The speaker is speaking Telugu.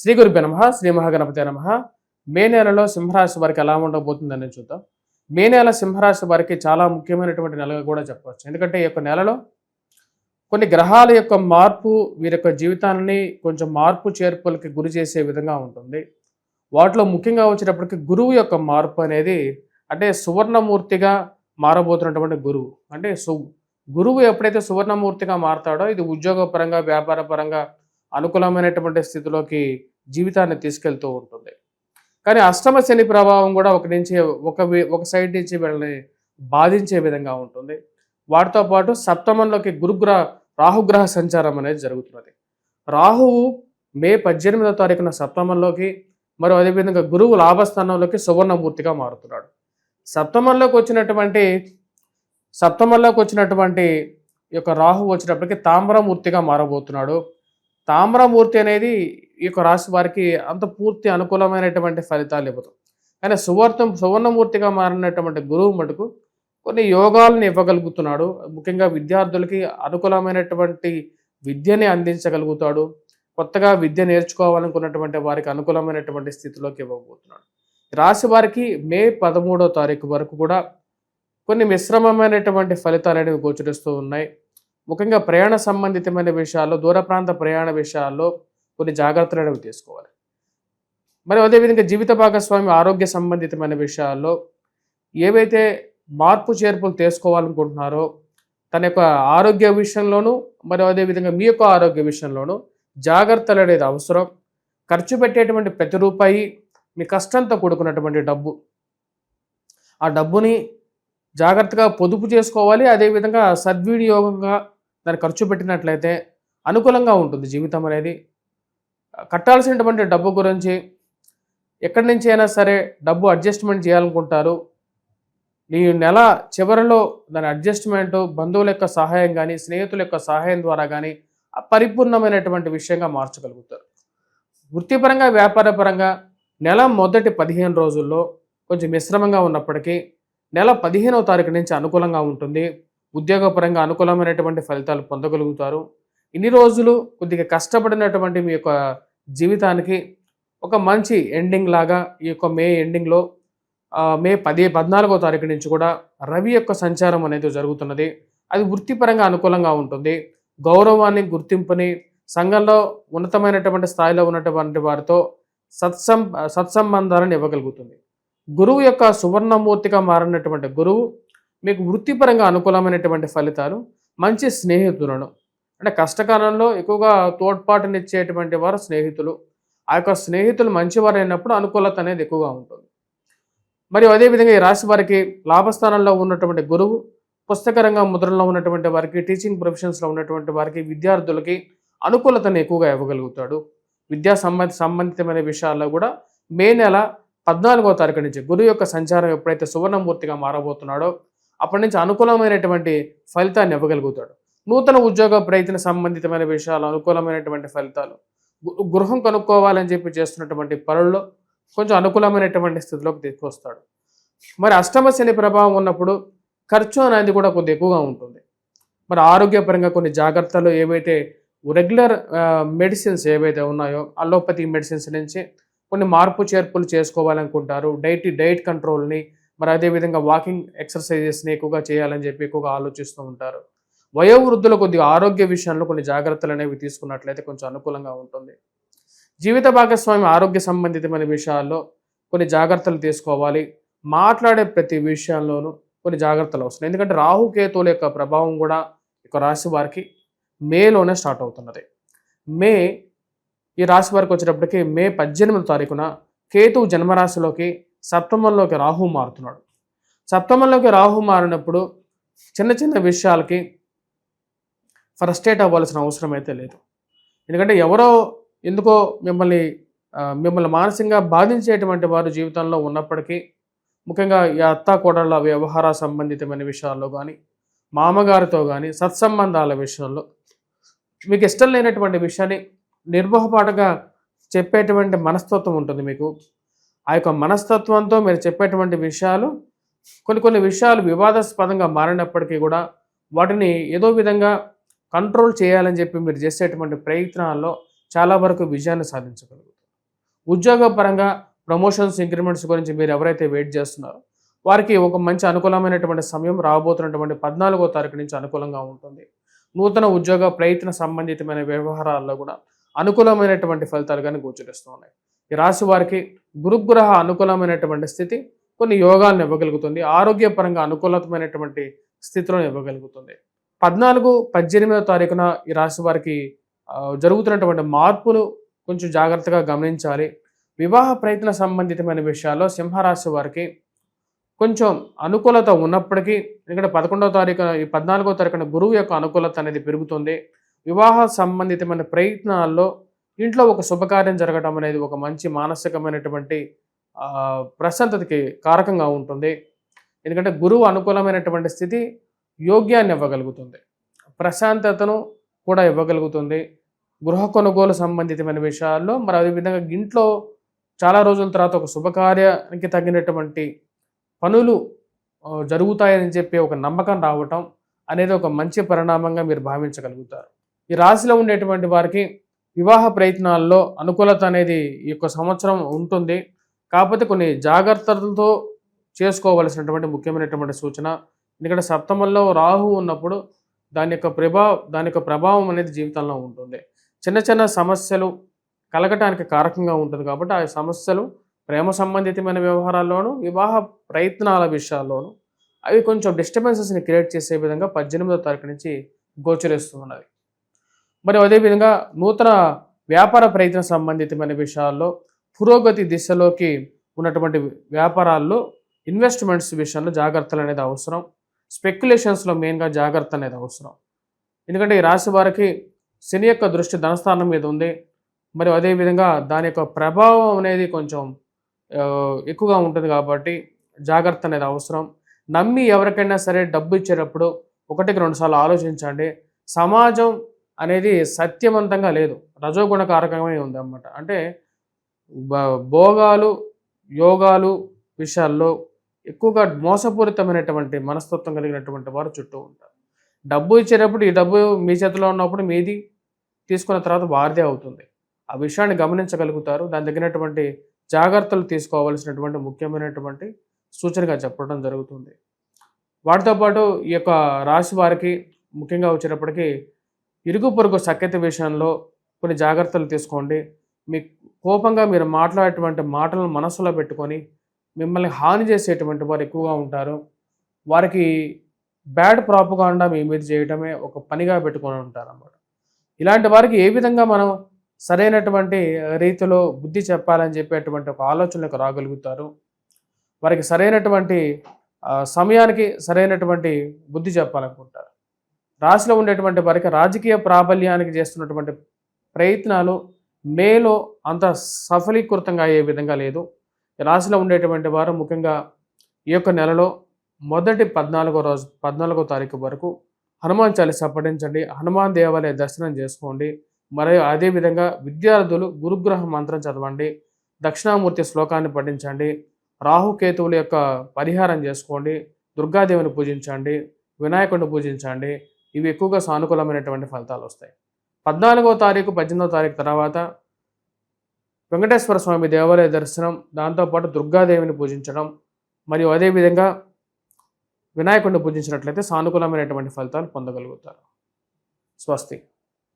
శ్రీ గురుభ్యో నమః. శ్రీ మహాగణపతే నమః. మే నెలలో సింహరాశి వారికి ఎలా ఉండబోతుందని చూద్దాం. మే నెల సింహరాశి వారికి చాలా ముఖ్యమైనటువంటి నెలగా కూడా చెప్పవచ్చు. ఎందుకంటే ఈ యొక్క నెలలో కొన్ని గ్రహాల యొక్క మార్పు వీరి యొక్క జీవితాన్ని కొంచెం మార్పు చేర్పులకి గురి చేసే విధంగా ఉంటుంది. వాటిలో ముఖ్యంగా వచ్చేటప్పటికి గురువు యొక్క మార్పు అనేది, అంటే సువర్ణమూర్తిగా మారబోతున్నటువంటి గురువు. అంటే గురువు ఎప్పుడైతే సువర్ణమూర్తిగా మారతాడో ఇది ఉద్యోగపరంగా, వ్యాపార పరంగా అనుకూలమైనటువంటి స్థితిలోకి జీవితాన్ని తీసుకెళ్తూ ఉంటుంది. కానీ అష్టమ శని ప్రభావం కూడా ఒక సైడ్ నుంచి వీళ్ళని బాధించే విధంగా ఉంటుంది. వాటితో పాటు సప్తమంలోకి రాహుగ్రహ సంచారం అనేది జరుగుతున్నది. రాహువు మే 18వ తారీఖున సప్తమంలోకి, మరియు అదేవిధంగా గురువు లాభస్థానంలోకి సువర్ణమూర్తిగా మారుతున్నాడు. సప్తమంలోకి వచ్చినటువంటి ఈ యొక్క రాహువు వచ్చినప్పటికీ తామ్రమూర్తిగా మారబోతున్నాడు. తామ్రమూర్తి అనేది ఈ యొక్క రాశి వారికి అంత పూర్తి అనుకూలమైనటువంటి ఫలితాలు ఇవ్వదు. కానీ సువర్ణమూర్తిగా మారినటువంటి గురువు మటుకు కొన్ని యోగాలను ఇవ్వగలుగుతున్నాడు. ముఖ్యంగా విద్యార్థులకి అనుకూలమైనటువంటి విద్యని అందించగలుగుతాడు. కొత్తగా విద్య నేర్చుకోవాలనుకున్నటువంటి వారికి అనుకూలమైనటువంటి స్థితిలోకి ఇవ్వబోతున్నాడు. రాశి వారికి మే 13వ తారీఖు వరకు కూడా కొన్ని మిశ్రమమైనటువంటి ఫలితాలు అనేవి గోచరిస్తూ ఉన్నాయి. ముఖ్యంగా ప్రయాణ సంబంధితమైన విషయాల్లో, దూర ప్రాంత ప్రయాణ విషయాల్లో కొన్ని జాగ్రత్తలు అనేవి తీసుకోవాలి. మరి అదేవిధంగా జీవిత భాగస్వామి ఆరోగ్య సంబంధితమైన విషయాల్లో ఏవైతే మార్పు చేర్పులు తీసుకోవాలనుకుంటున్నారో తన యొక్క ఆరోగ్య విషయంలోనూ, మరియు అదేవిధంగా మీ యొక్క ఆరోగ్య విషయంలోనూ జాగ్రత్తలు అనేది అవసరం. ఖర్చు పెట్టేటువంటి ప్రతి రూపాయి మీ కష్టంతో కూడుకున్నటువంటి డబ్బు. ఆ డబ్బుని జాగ్రత్తగా పొదుపు చేసుకోవాలి. అదేవిధంగా సద్వినియోగంగా దాన్ని ఖర్చు పెట్టినట్లయితే అనుకూలంగా ఉంటుంది జీవితం అనేది. కట్టాల్సినటువంటి డబ్బు గురించి ఎక్కడి నుంచి అయినా సరే డబ్బు అడ్జస్ట్మెంట్ చేయాలనుకుంటారు. ఈ నెల చివరిలో దాని అడ్జస్ట్మెంట్ బంధువుల యొక్క సహాయం కానీ, స్నేహితుల యొక్క సహాయం ద్వారా కానీ పరిపూర్ణమైనటువంటి విషయంగా మార్చగలుగుతారు. వృత్తిపరంగా, వ్యాపారపరంగా నెల మొదటి 15 రోజుల్లో కొంచెం మిశ్రమంగా ఉన్నప్పటికీ నెల 15వ తారీఖు నుంచి అనుకూలంగా ఉంటుంది. ఉద్యోగపరంగా అనుకూలమైనటువంటి ఫలితాలు పొందగలుగుతారు. ఇన్ని రోజులు కొద్దిగా కష్టపడినటువంటి మీ యొక్క జీవితానికి ఒక మంచి ఎండింగ్ లాగా ఈ యొక్క మే ఎండింగ్లో మే 14వ తారీఖు నుంచి కూడా రవి యొక్క సంచారం అనేది జరుగుతున్నది. అది వృత్తిపరంగా అనుకూలంగా ఉంటుంది. గౌరవాన్ని, గుర్తింపుని, సంఘంలో ఉన్నతమైనటువంటి స్థాయిలో ఉన్నటువంటి వారితో సత్సంబంధాలను ఇవ్వగలుగుతుంది. గురువు యొక్క సువర్ణమూర్తిగా మారినటువంటి గురువు మీకు వృత్తిపరంగా అనుకూలమైనటువంటి ఫలితాలు, మంచి స్నేహితులను, అంటే కష్టకాలంలో ఎక్కువగా తోడ్పాటునిచ్చేటువంటి వారు స్నేహితులు. ఆ యొక్క స్నేహితులు మంచివారు అయినప్పుడు అనుకూలత అనేది ఎక్కువగా ఉంటుంది. మరియు అదేవిధంగా ఈ రాశి వారికి లాభస్థానంలో ఉన్నటువంటి గురువు పుస్తకరంగ ముద్రలో ఉన్నటువంటి వారికి, టీచింగ్ ప్రొఫెషన్స్లో ఉన్నటువంటి వారికి, విద్యార్థులకి అనుకూలతను ఎక్కువగా ఇవ్వగలుగుతాడు. విద్యా సంబంధితమైన విషయాల్లో కూడా మే నెల 14వ తారీఖు నుంచి గురువు యొక్క సంచారం ఎప్పుడైతే సువర్ణమూర్తిగా మారబోతున్నాడో అప్పటి నుంచి అనుకూలమైనటువంటి ఫలితాన్ని ఇవ్వగలుగుతాడు. నూతన ఉద్యోగ ప్రయత్న సంబంధితమైన విషయాలు అనుకూలమైనటువంటి ఫలితాలు, గృహం కొనుక్కోవాలని చెప్పి చేస్తున్నటువంటి పనుల్లో కొంచెం అనుకూలమైనటువంటి స్థితిలోకి తీసుకొస్తాడు. మరి అష్టమ శని ప్రభావం ఉన్నప్పుడు ఖర్చు అనేది కూడా కొద్దిగా ఎక్కువగా ఉంటుంది. మరి ఆరోగ్యపరంగా కొన్ని జాగ్రత్తలు, ఏవైతే రెగ్యులర్ మెడిసిన్స్ ఏవైతే ఉన్నాయో అలోపతి మెడిసిన్స్ నుంచి కొన్ని మార్పు చేర్పులు చేసుకోవాలనుకుంటారు. డైట్ కంట్రోల్ని, మరి అదేవిధంగా వాకింగ్ ఎక్సర్సైజెస్ని ఎక్కువగా చేయాలని చెప్పి ఎక్కువగా ఆలోచిస్తూ ఉంటారు. వయోవృద్ధులు కొద్దిగా ఆరోగ్య విషయంలో కొన్ని జాగ్రత్తలు అనేవి తీసుకున్నట్లయితే కొంచెం అనుకూలంగా ఉంటుంది. జీవిత భాగస్వామి ఆరోగ్య సంబంధితమైన విషయాల్లో కొన్ని జాగ్రత్తలు తీసుకోవాలి. మాట్లాడే ప్రతి విషయంలోనూ కొన్ని జాగ్రత్తలు అవసరం. ఎందుకంటే రాహుకేతువుల యొక్క ప్రభావం కూడా ఇక రాశి వారికి మేలోనే స్టార్ట్ అవుతున్నది. ఈ రాశి వారికి వచ్చేటప్పటికి మే 18వ తారీఖున కేతువు జన్మరాశిలోకి సప్తమంలోకి రాహు మారుతున్నాడు. సప్తమంలోకి రాహు మారినప్పుడు చిన్న చిన్న విషయాలకి ఫ్రస్ట్రేట్ అవ్వాల్సిన అవసరం అయితే లేదు. ఎందుకంటే ఎవరో ఎందుకో మిమ్మల్ని మానసికంగా బాధించేటువంటి వారు జీవితంలో ఉన్నప్పటికీ, ముఖ్యంగా ఈ అత్తాకోడళ్ళ వ్యవహార సంబంధితమైన విషయాల్లో కానీ, మామగారితో కానీ సత్సంబంధాల విషయంలో మీకు ఇష్టం లేనటువంటి విషయాన్ని నిర్మోహపాటుగా చెప్పేటువంటి మనస్తత్వం ఉంటుంది మీకు. ఆ యొక్క మనస్తత్వంతో మీరు చెప్పేటువంటి విషయాలు కొన్ని విషయాలు వివాదాస్పదంగా మారినప్పటికీ కూడా వాటిని ఏదో విధంగా కంట్రోల్ చేయాలని చెప్పి మీరు చేసేటువంటి ప్రయత్నాల్లో చాలా వరకు విజయాన్ని సాధించగలుగుతారు. ఉద్యోగపరంగా ప్రమోషన్స్, ఇంక్రిమెంట్స్ గురించి మీరు ఎవరైతే వెయిట్ చేస్తున్నారో వారికి ఒక మంచి అనుకూలమైనటువంటి సమయం రాబోతున్నటువంటి 14వ తారీఖు నుంచి అనుకూలంగా ఉంటుంది. నూతన ఉద్యోగ ప్రయత్న సంబంధితమైన వ్యవహారాల్లో కూడా అనుకూలమైనటువంటి ఫలితాలు కానీ గోచరిస్తూ ఉన్నాయి. ఈ రాశి వారికి గురుగ్రహ అనుకూలమైనటువంటి స్థితి కొన్ని యోగాలను ఇవ్వగలుగుతుంది. ఆరోగ్యపరంగా అనుకూలమైనటువంటి స్థితిలో ఇవ్వగలుగుతుంది. 14, 18వ తారీఖున ఈ రాశి వారికి జరుగుతున్నటువంటి మార్పులు కొంచెం జాగ్రత్తగా గమనించాలి. వివాహ ప్రయత్న సంబంధితమైన విషయాల్లో సింహరాశి వారికి కొంచెం అనుకూలత ఉన్నప్పటికీ, ఎందుకంటే 11వ తారీఖున ఈ 14వ తారీఖున గురువు యొక్క అనుకూలత అనేది పెరుగుతుంది. వివాహ సంబంధితమైన ప్రయత్నాల్లో ఇంట్లో ఒక శుభకార్యం జరగడం అనేది ఒక మంచి మానసికమైనటువంటి ప్రశాంతతకి కారకంగా ఉంటుంది. ఎందుకంటే గురువు అనుకూలమైనటువంటి స్థితి యోగ్యాన్ని ఇవ్వగలుగుతుంది, ప్రశాంతతను కూడా ఇవ్వగలుగుతుంది. గృహ కొనుగోలు సంబంధితమైన విషయాల్లో మరి అదేవిధంగా ఇంట్లో చాలా రోజుల తర్వాత ఒక శుభకార్యానికి తగినటువంటి పనులు జరుగుతాయని చెప్పి ఒక నమ్మకం రావటం అనేది ఒక మంచి పరిణామంగా మీరు భావించగలుగుతారు. ఈ రాశిలో ఉండేటువంటి వారికి వివాహ ప్రయత్నాల్లో అనుకూలత అనేది ఈ యొక్క సంవత్సరం ఉంటుంది. కాకపోతే కొన్ని జాగ్రత్తలతో చేసుకోవలసినటువంటి ముఖ్యమైనటువంటి సూచన. ఎందుకంటే సప్తమంలో రాహు ఉన్నప్పుడు దాని యొక్క ప్రభావం అనేది జీవితంలో ఉంటుంది. చిన్న చిన్న సమస్యలు కలగటానికి కారకంగా ఉంటుంది. కాబట్టి ఆ సమస్యలు ప్రేమ సంబంధితమైన వ్యవహారాల్లోనూ, వివాహ ప్రయత్నాల విషయాల్లోనూ అవి కొంచెం డిస్టర్బెన్సెస్ని క్రియేట్ చేసే విధంగా 18వ తారీఖు నుంచి గోచరిస్తూ ఉన్నది. మరి అదేవిధంగా నూతన వ్యాపార ప్రయత్న సంబంధితమైన విషయాల్లో పురోగతి దిశలోకి ఉన్నటువంటి వ్యాపారాల్లో ఇన్వెస్ట్మెంట్స్ విషయంలో జాగ్రత్తలు అనేది అవసరం. స్పెక్యులేషన్స్లో మెయిన్గా జాగ్రత్త అనేది అవసరం. ఎందుకంటే ఈ రాశి వారికి శని యొక్క దృష్టి ధనస్థానం మీద ఉంది. మరి అదేవిధంగా దాని యొక్క ప్రభావం అనేది కొంచెం ఎక్కువగా ఉంటుంది. కాబట్టి జాగ్రత్త అనేది అవసరం. నమ్మి ఎవరికైనా సరే డబ్బు ఇచ్చేటప్పుడు 1-2 సార్లు ఆలోచించండి. సమాజం అనేది సత్యవంతంగా లేదు, రజోగుణ కారకమే ఉంది అన్నమాట. అంటే భోగాలు, యోగాలు విషయాల్లో ఎక్కువగా మోసపూరితమైనటువంటి మనస్తత్వం కలిగినటువంటి వారు చుట్టూ ఉంటారు. డబ్బు ఇచ్చేటప్పుడు ఈ డబ్బు మీ చేతిలో ఉన్నప్పుడు మీది, తీసుకున్న తర్వాత వారిదే అవుతుంది. ఆ విషయాన్ని గమనించగలుగుతారు. దాని తగినటువంటి జాగ్రత్తలు తీసుకోవాల్సినటువంటి ముఖ్యమైనటువంటి సూచనగా చెప్పడం జరుగుతుంది. వాటితో పాటు ఈ యొక్క రాశి వారికి ముఖ్యంగా వచ్చేటప్పటికీ ఇరుగు పొరుగు సఖ్యత విషయంలో కొన్ని జాగ్రత్తలు తీసుకోండి. మీ కోపంగా మీరు మాట్లాడేటువంటి మాటలను మనసులో పెట్టుకొని మిమ్మల్ని హాని చేసేటువంటి వారు ఎక్కువగా ఉంటారు. వారికి బ్యాడ్ ప్రాపగాండా మీ మీద చేయడమే ఒక పనిగా పెట్టుకొని ఉంటారు అన్నమాట. ఇలాంటి వారికి ఏ విధంగా మనం సరైనటువంటి రీతిలో బుద్ధి చెప్పాలని చెప్పేటువంటి ఒక ఆలోచనలకు రాగలుగుతారు. వారికి సరైనటువంటి సమయానికి సరైనటువంటి బుద్ధి చెప్పాలనుకుంటారు. రాశిలో ఉండేటువంటి వారికి రాజకీయ ప్రాబల్యానికి చేస్తున్నటువంటి ప్రయత్నాలు మేలో అంత సఫలీకృతంగా అయ్యే విధంగా లేదు. రాశిలో ఉండేటువంటి వారు ముఖ్యంగా ఈ యొక్క నెలలో మొదటి 14వ తారీఖు వరకు హనుమాన్ చాలీసా పఠించండి. హనుమాన్ దేవాలయ దర్శనం చేసుకోండి. మరియు అదేవిధంగా విద్యార్థులు గురుగ్రహ మంత్రం చదవండి. దక్షిణామూర్తి శ్లోకాన్ని పఠించండి. రాహుకేతువుల యొక్క పరిహారం చేసుకోండి. దుర్గాదేవిని పూజించండి. వినాయకుడిని పూజించండి. ఇవి ఎక్కువగా సానుకూలమైనటువంటి ఫలితాలు వస్తాయి. 14వ తారీఖు, 18వ తారీఖు తర్వాత వెంకటేశ్వర స్వామి దేవాలయ దర్శనం, దాంతోపాటు దుర్గాదేవిని పూజించడం మరియు అదేవిధంగా వినాయకుడిని పూజించినట్లయితే సానుకూలమైనటువంటి ఫలితాలు పొందగలుగుతారు. స్వస్తి.